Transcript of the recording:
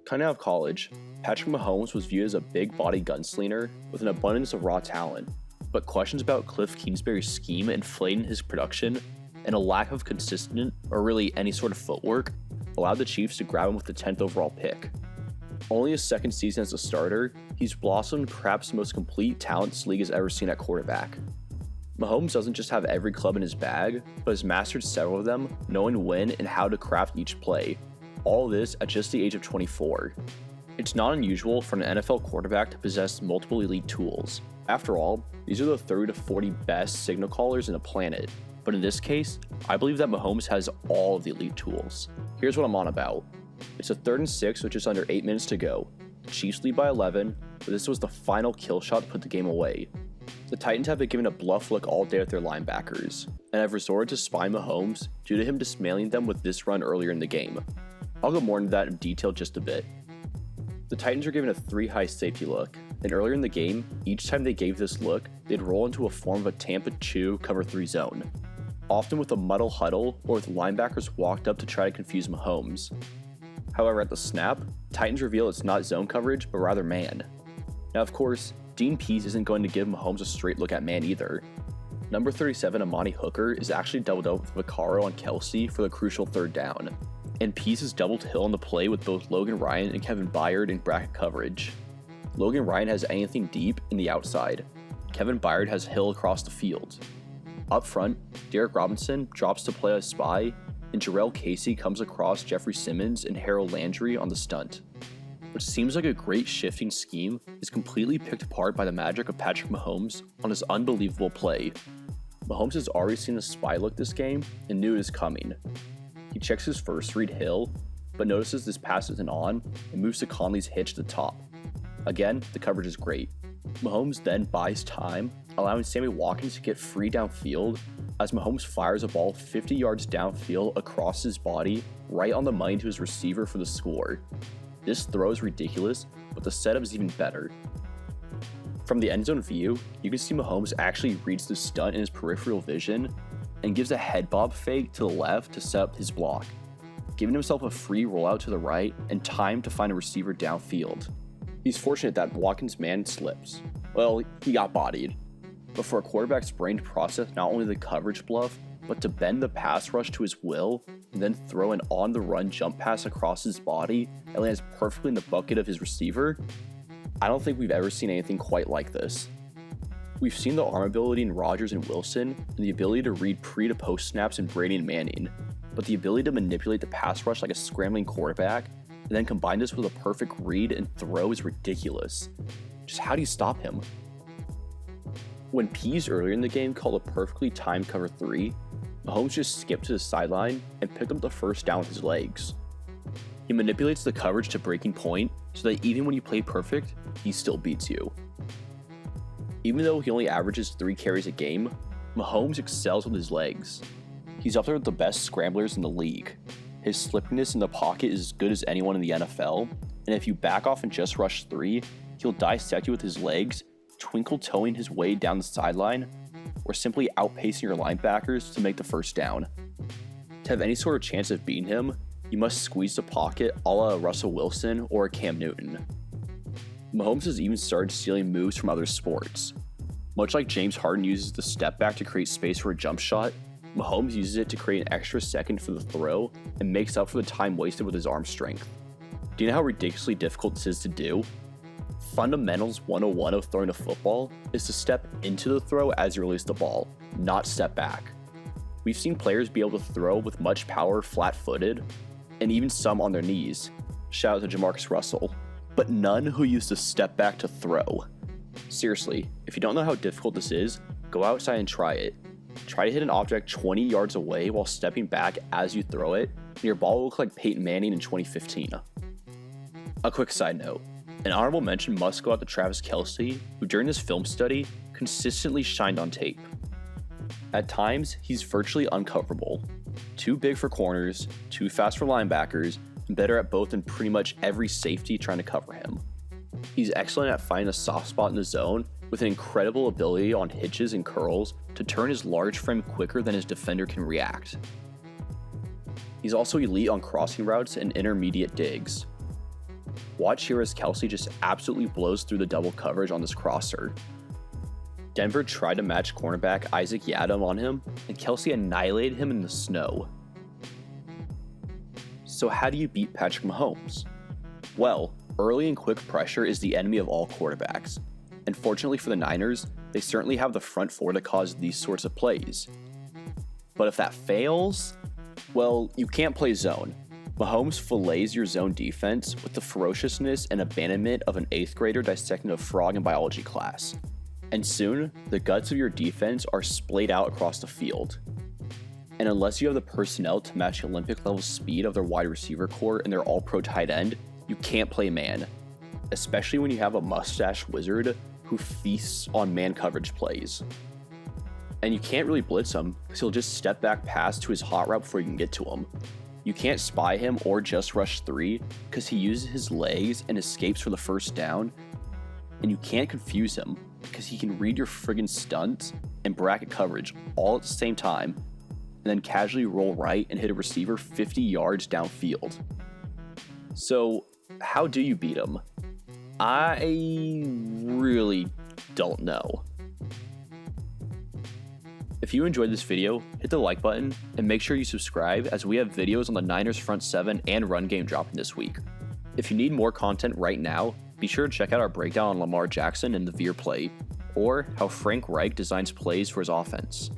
Coming out of college, Patrick Mahomes was viewed as a big-bodied gunslinger with an abundance of raw talent, but questions about Cliff Kingsbury's scheme inflating his production and a lack of consistent or really any sort of footwork allowed the Chiefs to grab him with the 10th overall pick. Only his second season as a starter, he's blossomed perhaps the most complete talent this league has ever seen at quarterback. Mahomes doesn't just have every club in his bag, but has mastered several of them, knowing when and how to craft each play. All this at just the age of 24. It's not unusual for an NFL quarterback to possess multiple elite tools. After all, these are the 30 to 40 best signal callers in the planet. But in this case, I believe that Mahomes has all of the elite tools. Here's what I'm on about. It's a 3rd and 6 with just under 8 minutes to go. The Chiefs lead by 11, but this was the final kill shot to put the game away. The Titans have been given a bluff look all day with their linebackers, and have resorted to spy Mahomes due to him dismantling them with this run earlier in the game. I'll go more into that in detail just a bit. The Titans are given a 3-high safety look, and earlier in the game, each time they gave this look, they'd roll into a form of a Tampa 2 cover 3 zone, often with a muddle huddle or with linebackers walked up to try to confuse Mahomes. However, at the snap, Titans reveal it's not zone coverage, but rather man. Now of course, Dean Pease isn't going to give Mahomes a straight look at man either. Number 37 Amani Hooker is actually doubled up with Vaccaro on Kelce for the crucial 3rd down, and Pease has doubled Hill on the play with both Logan Ryan and Kevin Byard in bracket coverage. Logan Ryan has anything deep in the outside. Kevin Byard has Hill across the field. Up front, Derek Robinson drops to play a spy, and Jarrell Casey comes across Jeffrey Simmons and Harold Landry on the stunt. What seems like a great shifting scheme is completely picked apart by the magic of Patrick Mahomes on his unbelievable play. Mahomes has already seen the spy look this game and knew it is coming. He checks his first read Hill, but notices this pass isn't on and moves to Conley's hitch to the top. Again, the coverage is great. Mahomes then buys time, allowing Sammy Watkins to get free downfield as Mahomes fires a ball 50 yards downfield across his body, right on the money to his receiver for the score. This throw is ridiculous, but the setup is even better. From the end zone view, you can see Mahomes actually reads the stunt in his peripheral vision and gives a head bob fake to the left to set up his block, giving himself a free rollout to the right and time to find a receiver downfield. He's fortunate that Watkins' man slips. Well, he got bodied. But for a quarterback's brain to process not only the coverage bluff, but to bend the pass rush to his will, and then throw an on-the-run jump pass across his body that lands perfectly in the bucket of his receiver, I don't think we've ever seen anything quite like this. We've seen the arm ability in Rodgers and Wilson, and the ability to read pre to post snaps in Brady and Manning, but the ability to manipulate the pass rush like a scrambling quarterback, and then combine this with a perfect read and throw is ridiculous. Just how do you stop him? When Pease earlier in the game called a perfectly timed cover 3, Mahomes just skipped to the sideline and picked up the 1st down with his legs. He manipulates the coverage to breaking point so that even when you play perfect, he still beats you. Even though he only averages 3 carries a game, Mahomes excels with his legs. He's up there with the best scramblers in the league. His slippiness in the pocket is as good as anyone in the NFL, and if you back off and just rush 3, he'll dissect you with his legs, twinkle-toeing his way down the sideline, or simply outpacing your linebackers to make the 1st down. To have any sort of chance of beating him, you must squeeze the pocket a la Russell Wilson or Cam Newton. Mahomes has even started stealing moves from other sports. Much like James Harden uses the step back to create space for a jump shot, Mahomes uses it to create an extra second for the throw and makes up for the time wasted with his arm strength. Do you know how ridiculously difficult this is to do? Fundamentals 101 of throwing a football is to step into the throw as you release the ball, not step back. We've seen players be able to throw with much power flat-footed, and even some on their knees. Shout out to Jamarcus Russell. But none who use the step back to throw. Seriously, if you don't know how difficult this is, go outside and try it. Try to hit an object 20 yards away while stepping back as you throw it, and your ball will look like Peyton Manning in 2015. A quick side note, an honorable mention must go out to Travis Kelce, who during this film study consistently shined on tape. At times, he's virtually uncoverable. Too big for corners, too fast for linebackers, and better at both than pretty much every safety trying to cover him. He's excellent at finding a soft spot in the zone with an incredible ability on hitches and curls to turn his large frame quicker than his defender can react. He's also elite on crossing routes and intermediate digs. Watch here as Kelce just absolutely blows through the double coverage on this crosser. Denver tried to match cornerback Isaac Yiadom on him, and Kelce annihilated him in the snow. So how do you beat Patrick Mahomes? Well, early and quick pressure is the enemy of all quarterbacks, and fortunately for the Niners, they certainly have the front four to cause these sorts of plays. But if that fails, well, you can't play zone. Mahomes fillets your zone defense with the ferociousness and abandonment of an 8th grader dissecting a frog in biology class. And soon, the guts of your defense are splayed out across the field. And unless you have the personnel to match the Olympic-level speed of their wide receiver core and their all-pro tight end, you can't play man, especially when you have a mustache wizard who feasts on man coverage plays. And you can't really blitz him because he'll just step back past to his hot route before you can get to him. You can't spy him or just rush 3 because he uses his legs and escapes for the first down. And you can't confuse him because he can read your friggin' stunts and bracket coverage all at the same time and then casually roll right and hit a receiver 50 yards downfield. So how do you beat him? I really don't know. If you enjoyed this video, hit the like button and make sure you subscribe as we have videos on the Niners front 7 and run game dropping this week. If you need more content right now, be sure to check out our breakdown on Lamar Jackson and the Veer play, or how Frank Reich designs plays for his offense.